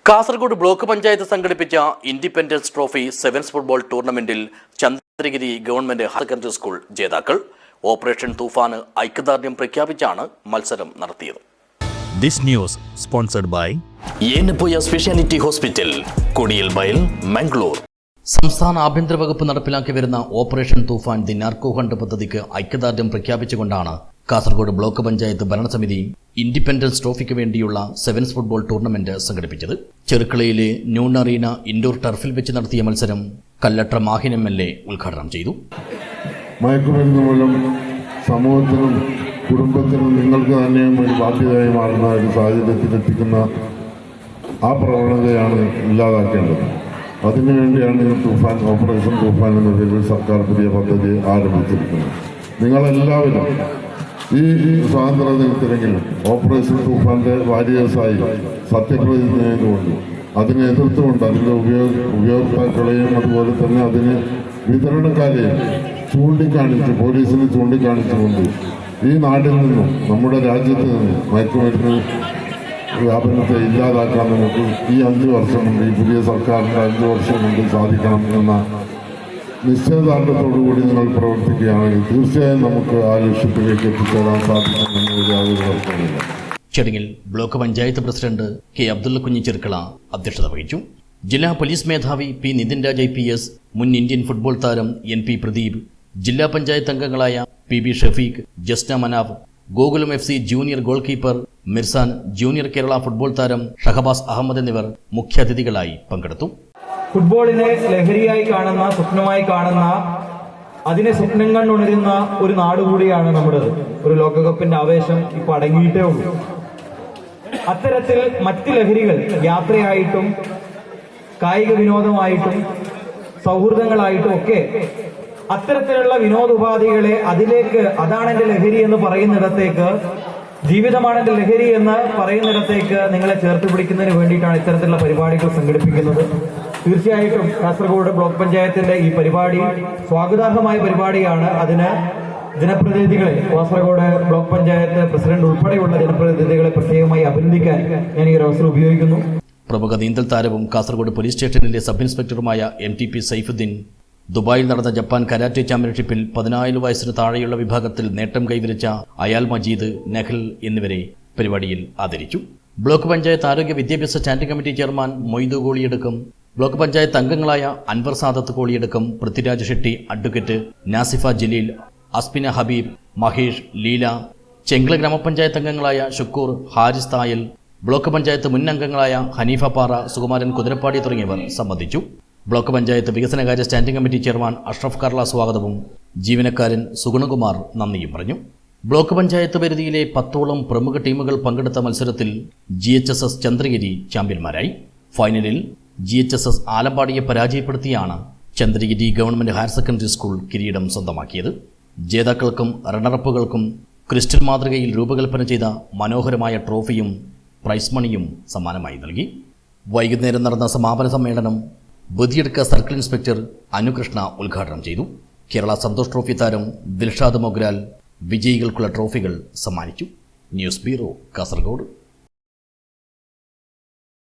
Kasaragod block panchayat സംഘടിപ്പിച്ച independence trophy sevens football ടൂർണമെന്റിൽ Chandragiri government higher secondary school ജേതാക്കൾ. ഓപ്പറേഷൻ തൂഫാന് ഐക്യദാർഢ്യം പ്രഖ്യാപിച്ചാണ് മത്സരം നടത്തിയത്. This news sponsored by Yenepoya speciality hospital, Kodialbail, Mangalore. സംസ്ഥാന ആഭ്യന്തര വകുപ്പ് നടപ്പിലാക്കി വരുന്ന operation Thoofan the narco hunt പദ്ധതിക്ക് ഐക്യദാർഢ്യം പ്രഖ്യാപിച്ചുകൊണ്ടാണ് കാസർഗോഡ് ബ്ലോക്ക് പഞ്ചായത്ത് ഭരണസമിതി ഇൻഡിപെൻഡൻസ് ട്രോഫിക്ക് വേണ്ടിയുള്ള സെവൻസ് ഫുട്ബോൾ ടൂർണമെന്റ് സംഘടിപ്പിച്ചത്. ചെറുക്കളയിലെ ന്യൂൺ അറീന ഇൻഡോർ ടർഫിൽ വെച്ച് നടത്തിയ മത്സരം കല്ലട്ര മാഹിൻ MLA ഉദ്ഘാടനം ചെയ്തു. മയക്കുമരുന്ന് മൂലം സമൂഹത്തിനും കുടുംബത്തിനും നിങ്ങൾക്ക് തന്നെയും ഒരു ബാധ്യതയായി മാറുന്ന ഒരു സാഹചര്യത്തിലെത്തിക്കുന്ന ആ പ്രവണതയാണ് ഇല്ലാതാക്കേണ്ടത്. അതിനുവേണ്ടിയാണ് തൂഫാൻ, ഓപ്പറേഷൻ തൂഫാൻ എന്ന പേരിൽ സർക്കാർ പുതിയ പദ്ധതി ആരംഭിച്ചിരിക്കുന്നത്. നിങ്ങളെല്ലാവരും ഈ സ്വാതന്ത്ര്യ ദിനത്തിലെങ്കിലും ഓപ്പറേഷൻ തൂഫാന്റെ വാരിയേഴ്സായി സത്യപ്രതിജ്ഞ ചെയ്തുകൊണ്ട് അതിനെ എതിർത്തുകൊണ്ട് അതിൻ്റെ ഉപയോക്താക്കളെയും അതുപോലെ തന്നെ അതിന് വിതരണക്കാരെയും ചൂണ്ടിക്കാണിച്ച്, പോലീസിനെ ചൂണ്ടിക്കാണിച്ചുകൊണ്ട് ഈ നാട്ടിൽ നിന്നും നമ്മുടെ രാജ്യത്ത് നിന്നും മയക്കുമരുന്ന് വ്യാപനത്തെ ഇല്ലാതാക്കാൻ നമുക്ക് ഈ 5 വർഷം കൊണ്ട്, ഈ പുതിയ സർക്കാരിൻ്റെ 5 വർഷം കൊണ്ട് സാധിക്കണം എന്ന നിശ്ചയദാർഢ്യത്തോടുകൂടി നിങ്ങൾ പ്രവർത്തിക്കുകയാണെങ്കിൽ തീർച്ചയായും നമുക്ക് ആ ലക്ഷ്യത്തിലേക്ക് എത്തിച്ചേരാൻ സാധിക്കുമെന്ന് യാതൊരു തർക്കമില്ല. ചടങ്ങിൽ block panchayat president K Abdulla Kunhi Cherukkala അധ്യക്ഷത വഹിച്ചു. ജില്ലാ പോലീസ് മേധാവി പി നിതിൻ രാജ് IPS, മുൻ ഇന്ത്യൻ ഫുട്ബോൾ താരം NP പ്രദീപ്, ജില്ലാ പഞ്ചായത്ത് അംഗങ്ങളായ PB Shafeeq, Jasna Manaf, Gokulam FC junior goalkeeper Mirzan, junior Kerala football താരം ഷഹബാസ് അഹമ്മദ് എന്നിവർ മുഖ്യാതിഥികളായി പങ്കെടുത്തു. ഫുട്ബോളിനെ ലഹരിയായി കാണുന്ന, സ്വപ്നമായി കാണുന്ന, അതിനെ സ്വപ്നങ്ങൾ ഉണരുന്ന ഒരു നാടുകൂടിയാണ് നമ്മുടേത്. ഒരു ലോകകപ്പിന്റെ ആവേശം ഇപ്പൊ അടങ്ങിയിട്ടേ ഉള്ളൂ. അത്തരത്തിൽ മറ്റ് ലഹരികൾ യാത്രയായിട്ടും കായിക വിനോദമായിട്ടും സൗഹൃദങ്ങളായിട്ടും ഒക്കെ അത്തരത്തിലുള്ള വിനോദോപാധികളെ അതിലേക്ക്, അതാണ് എന്റെ ലഹരി എന്ന് പറയുന്നിടത്തേക്ക്, ജീവിതമാണ് എന്റെ ലഹരി എന്ന് പറയുന്നിടത്തേക്ക് നിങ്ങളെ ചേർത്ത് പിടിക്കുന്നതിന് വേണ്ടിയിട്ടാണ് ഇത്തരത്തിലുള്ള പരിപാടികൾ സംഘടിപ്പിക്കുന്നത്. തീർച്ചയായിട്ടും കാസർഗോഡ് ബ്ലോക്ക് പഞ്ചായത്തിന്റെ ഈ പരിപാടി സ്വാഗതാർഹമായ പരിപാടിയാണ്. അതിന് ജനപ്രതിനിധികളെ, കാസർഗോഡ് ബ്ലോക്ക് പഞ്ചായത്ത് പ്രസിഡന്റ് ഉൾപ്പെടെയുള്ള ജനപ്രതിനിധികളെ പ്രത്യേകമായി അഭിനന്ദിക്കാൻ ഞാൻ ഈ ഒരു അവസരം ഉപയോഗിക്കുന്നു. പ്രമുഖ നീന്തൽ താരവും കാസർഗോഡ് പോലീസ് സ്റ്റേഷനിലെ സബ് ഇൻസ്പെക്ടറുമായ MTP സൈഫുദ്ദീൻ ദുബായിൽ നടന്ന ജപ്പാൻ കരാറ്റെ ചാമ്പ്യൻഷിപ്പിൽ 14 വയസ്സിന് താഴെയുള്ള വിഭാഗത്തിൽ നേട്ടം കൈവരിച്ച അയാൽ മജീദ്, നഹൽ എന്നിവരെ പരിപാടിയിൽ ആദരിച്ചു. ബ്ലോക്ക് പഞ്ചായത്ത് ആരോഗ്യ വിദ്യാഭ്യാസ standing committee chairman Moidu Koliyadukkam, block panchayat അംഗങ്ങളായ അൻവർ സാദത്ത് കോളിയടക്കം, പൃഥ്വിരാജ് ഷെട്ടി, അഡ്വക്കേറ്റ് നാസിഫ ജലീൽ, അസ്പിന ഹബീബ്, മഹേഷ്, ലീല, ചെങ്കള ഗ്രാമപഞ്ചായത്ത് അംഗങ്ങളായ ഷുക്കൂർ, ഹാരിസ് തായൽ, ബ്ലോക്ക് പഞ്ചായത്ത് മുൻ അംഗങ്ങളായ ഹനീഫ പാറ, സുകുമാരൻ കുതിരപ്പാടി തുടങ്ങിയവർ സംബന്ധിച്ചു. ബ്ലോക്ക് പഞ്ചായത്ത് വികസനകാര്യ standing committee chairman Ashraf Karla സ്വാഗതവും ജീവനക്കാരൻ സുഗുണകുമാർ നന്ദിയും പറഞ്ഞു. ബ്ലോക്ക് പഞ്ചായത്ത് പരിധിയിലെ 10ഓളം പ്രമുഖ ടീമുകൾ പങ്കെടുത്ത മത്സരത്തിൽ GHSS ചന്ദ്രഗിരി ചാമ്പ്യന്മാരായി. ഫൈനലിൽ GHSS ആലമ്പാടിയെ പരാജയപ്പെടുത്തിയാണ് Chandragiri government higher secondary school കിരീടം സ്വന്തമാക്കിയത്. ജേതാക്കൾക്കും റണ്ണറപ്പുകൾക്കും ക്രിസ്റ്റൽ മാതൃകയിൽ രൂപകൽപ്പന ചെയ്ത മനോഹരമായ ട്രോഫിയും പ്രൈസ് മണിയും സമ്മാനമായി നൽകി. വൈകുന്നേരം നടന്ന സമാപന സമ്മേളനം ബദിയടുക്ക സർക്കിൾ ഇൻസ്പെക്ടർ അനുകൃഷ്ണ ഉദ്ഘാടനം ചെയ്തു. കേരള സന്തോഷ് ട്രോഫി താരം ദിൽഷാദ് മൊഗ്രാൽ വിജയികൾക്കുള്ള ട്രോഫികൾ സമ്മാനിച്ചു. News bureau, Kasaragod.